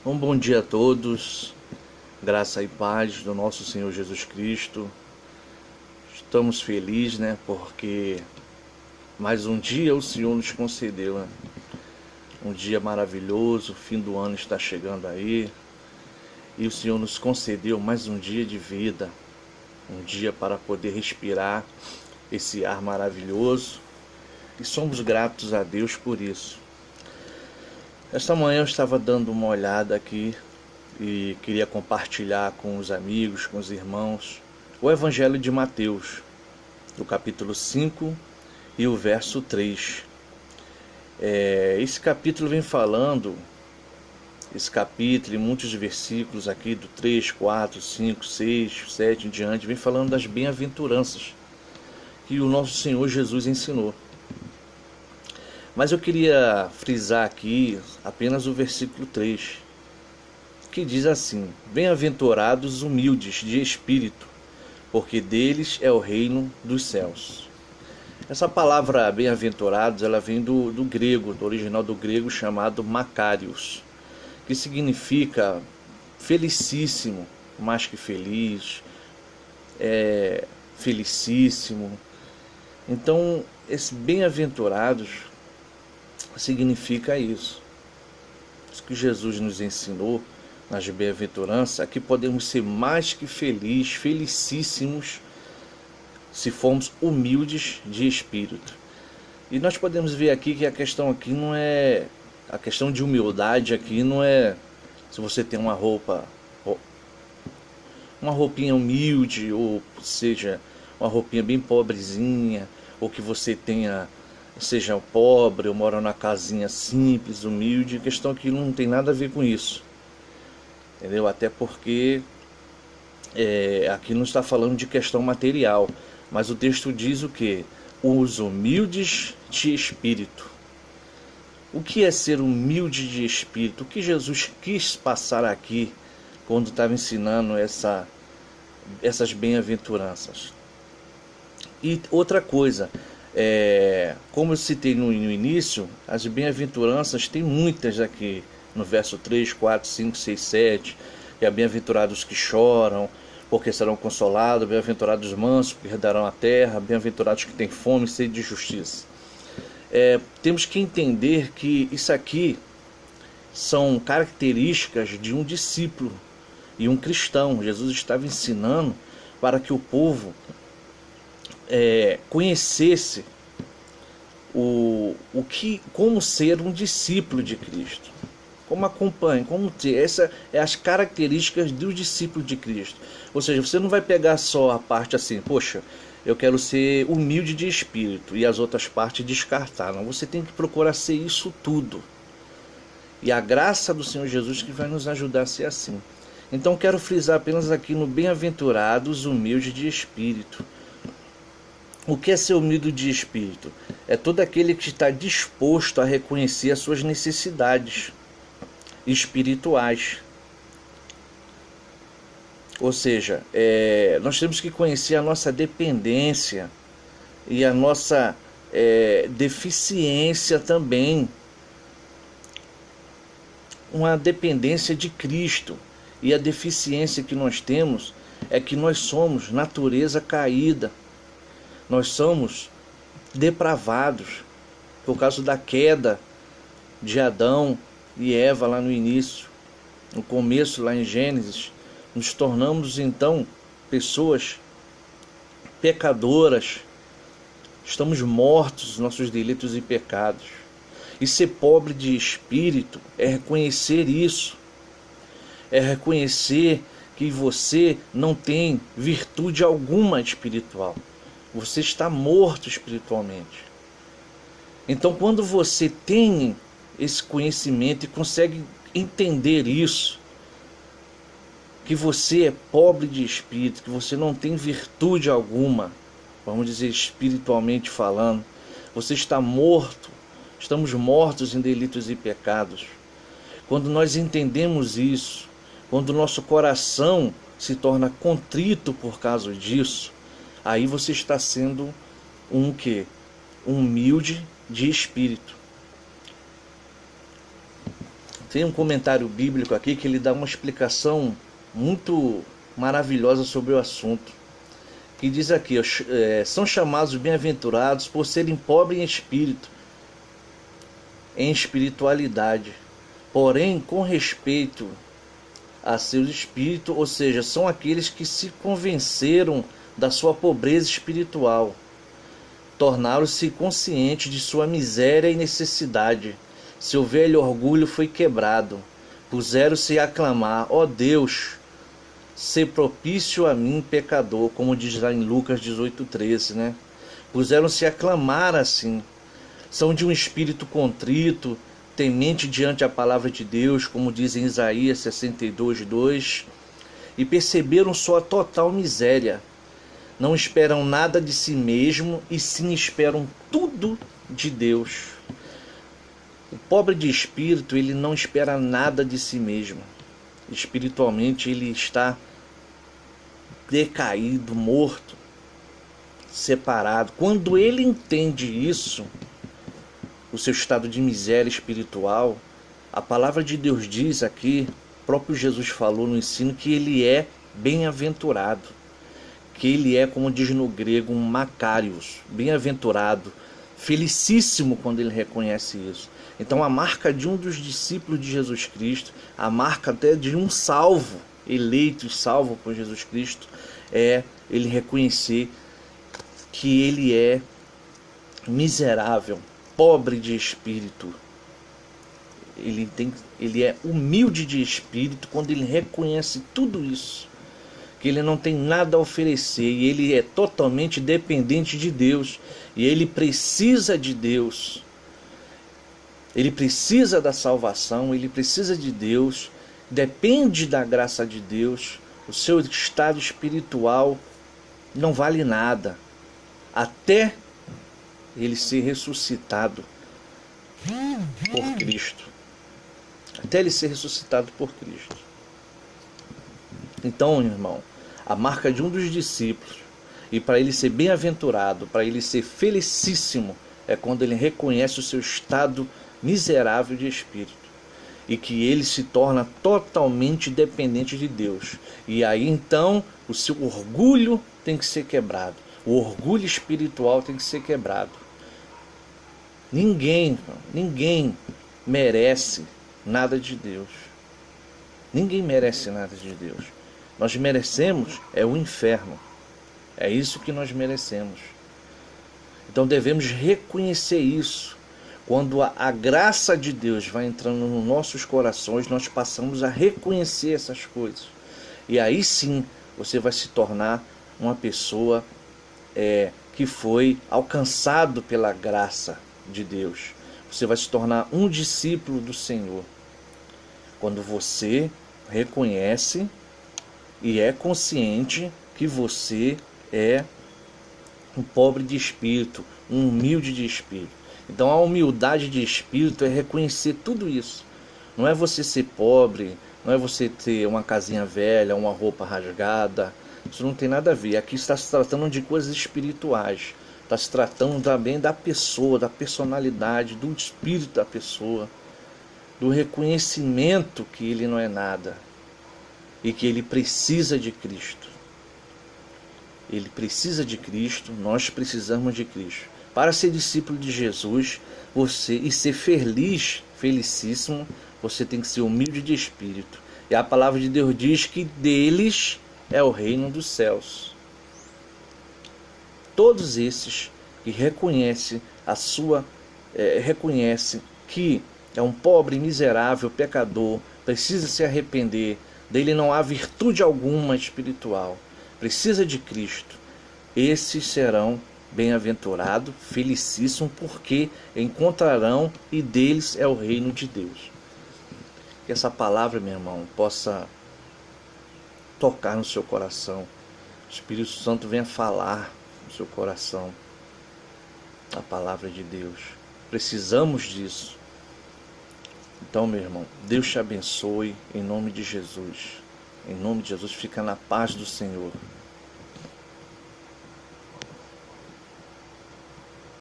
Um bom dia a todos, graça e paz do nosso Senhor Jesus Cristo. Estamos felizes, porque mais um dia o Senhor nos concedeu, Um dia maravilhoso, o fim do ano está chegando aí. E o Senhor nos concedeu mais um dia de vida, um dia para poder respirar esse ar maravilhoso. E somos gratos a Deus por isso. Esta manhã eu estava dando uma olhada aqui e queria compartilhar com os amigos, com os irmãos, o Evangelho de Mateus, do capítulo 5 e o verso 3. Esse capítulo vem falando, esse capítulo e muitos versículos aqui do 3, 4, 5, 6, 7 em diante, vem falando das bem-aventuranças que o nosso Senhor Jesus ensinou. Mas eu queria frisar aqui apenas o versículo 3, que diz assim: Bem-aventurados os humildes de espírito, porque deles é o reino dos céus. Essa palavra bem-aventurados, ela vem do grego, do original do grego chamado makarios, que significa felicíssimo, mais que feliz, felicíssimo. Então, esse bem-aventurados significa isso. Isso que Jesus nos ensinou nas bem-aventuranças, é que podemos ser mais que felizes, felicíssimos, se formos humildes de espírito. E nós podemos ver aqui que a questão aqui não é, a questão de humildade aqui não é se você tem uma roupinha humilde, ou seja, uma roupinha bem pobrezinha, ou que você seja pobre ou mora numa casinha simples, humilde. A questão aqui não tem nada a ver com isso, entendeu? Até porque aqui não está falando de questão material, mas o texto diz o que? Os humildes de espírito. O que é ser humilde de espírito? O que Jesus quis passar aqui quando estava ensinando essas bem-aventuranças? E outra coisa, como eu citei no início, as bem-aventuranças tem muitas aqui no verso 3, 4, 5, 6, 7, que é bem-aventurados que choram, porque serão consolados, bem-aventurados mansos, porque herdarão a terra, bem-aventurados que têm fome e sede de justiça. Temos que entender que isso aqui são características de um discípulo e um cristão. Jesus estava ensinando para que o povo conhecesse como ser um discípulo de Cristo, como acompanha, como ter. Essa é as características do discípulo de Cristo. Ou seja, você não vai pegar só a parte assim, poxa, eu quero ser humilde de espírito, e as outras partes descartar. Não, você tem que procurar ser isso tudo. E a graça do Senhor Jesus que vai nos ajudar a ser assim. Então quero frisar apenas aqui no bem-aventurados humildes de espírito. O que é ser humilde de espírito? É todo aquele que está disposto a reconhecer as suas necessidades espirituais. Ou seja, nós temos que conhecer a nossa dependência e a nossa deficiência também. Uma dependência de Cristo. E a deficiência que nós temos é que nós somos natureza caída. Nós somos depravados por causa da queda de Adão e Eva lá no início. No começo, lá em Gênesis, nos tornamos então pessoas pecadoras. Estamos mortos nos nossos delitos e pecados. E ser pobre de espírito é reconhecer isso. É reconhecer que você não tem virtude alguma espiritual. Você está morto espiritualmente. Então, quando você tem esse conhecimento e consegue entender isso, que você é pobre de espírito, que você não tem virtude alguma, vamos dizer espiritualmente falando, você está morto, estamos mortos em delitos e pecados. Quando nós entendemos isso, quando o nosso coração se torna contrito por causa disso, aí você está sendo um humilde de espírito. Tem um comentário bíblico aqui que ele dá uma explicação muito maravilhosa sobre o assunto, que diz aqui, são chamados bem-aventurados por serem pobres em espírito, em espiritualidade, porém com respeito a seu espírito, ou seja, são aqueles que se convenceram da sua pobreza espiritual, tornaram-se conscientes de sua miséria e necessidade. Seu velho orgulho foi quebrado. Puseram-se a clamar: ó Deus, se propício a mim, pecador, como diz lá em Lucas 18:13, né? Puseram-se a clamar assim. São de um espírito contrito, temente diante a palavra de Deus, como diz em Isaías 62:2, e perceberam sua total miséria. Não esperam nada de si mesmo, e sim esperam tudo de Deus. O pobre de espírito, ele não espera nada de si mesmo. Espiritualmente ele está decaído, morto, separado. Quando ele entende isso, o seu estado de miséria espiritual, a palavra de Deus diz aqui, o próprio Jesus falou no ensino, que ele é bem-aventurado, que ele é, como diz no grego, um Macarios, bem-aventurado, felicíssimo quando ele reconhece isso. Então a marca de um dos discípulos de Jesus Cristo, a marca até de um salvo, eleito e salvo por Jesus Cristo, é ele reconhecer que ele é miserável, pobre de espírito. Ele é humilde de espírito quando ele reconhece tudo isso, que ele não tem nada a oferecer e ele é totalmente dependente de Deus, e ele precisa de Deus. Ele precisa da salvação, ele precisa de Deus, depende da graça de Deus. O seu estado espiritual não vale nada, até ele ser ressuscitado por Cristo. Até ele ser ressuscitado por Cristo. Então, irmão, a marca de um dos discípulos, e para ele ser bem-aventurado, para ele ser felicíssimo, é quando ele reconhece o seu estado miserável de espírito, e que ele se torna totalmente dependente de Deus. E aí então o seu orgulho tem que ser quebrado, o orgulho espiritual tem que ser quebrado. Ninguém merece nada de Deus. Ninguém merece nada de Deus. Nós merecemos o inferno. É isso que nós merecemos. Então devemos reconhecer isso. Quando a graça de Deus vai entrando nos nossos corações, nós passamos a reconhecer essas coisas. E aí sim você vai se tornar uma pessoa que foi alcançado pela graça de Deus. Você vai se tornar um discípulo do Senhor. Quando você reconhece e é consciente que você é um pobre de espírito, um humilde de espírito. Então a humildade de espírito é reconhecer tudo isso. Não é você ser pobre, não é você ter uma casinha velha, uma roupa rasgada. Isso não tem nada a ver. Aqui está se tratando de coisas espirituais. Está se tratando também da pessoa, da personalidade, do espírito da pessoa, do reconhecimento que ele não é nada e que ele precisa de Cristo. Ele precisa de Cristo, nós precisamos de Cristo. Para ser discípulo de Jesus, e ser feliz, felicíssimo, você tem que ser humilde de espírito. E a palavra de Deus diz que deles é o reino dos céus. Todos esses que reconhecem reconhecem que é um pobre, miserável, pecador, precisa se arrepender, dele não há virtude alguma espiritual, precisa de Cristo. Esses serão bem-aventurados, felicíssimos, porque encontrarão e deles é o reino de Deus. Que essa palavra, meu irmão, possa tocar no seu coração. O Espírito Santo venha falar no seu coração a palavra de Deus. Precisamos disso. Então, meu irmão, Deus te abençoe em nome de Jesus. Em nome de Jesus, fica na paz do Senhor.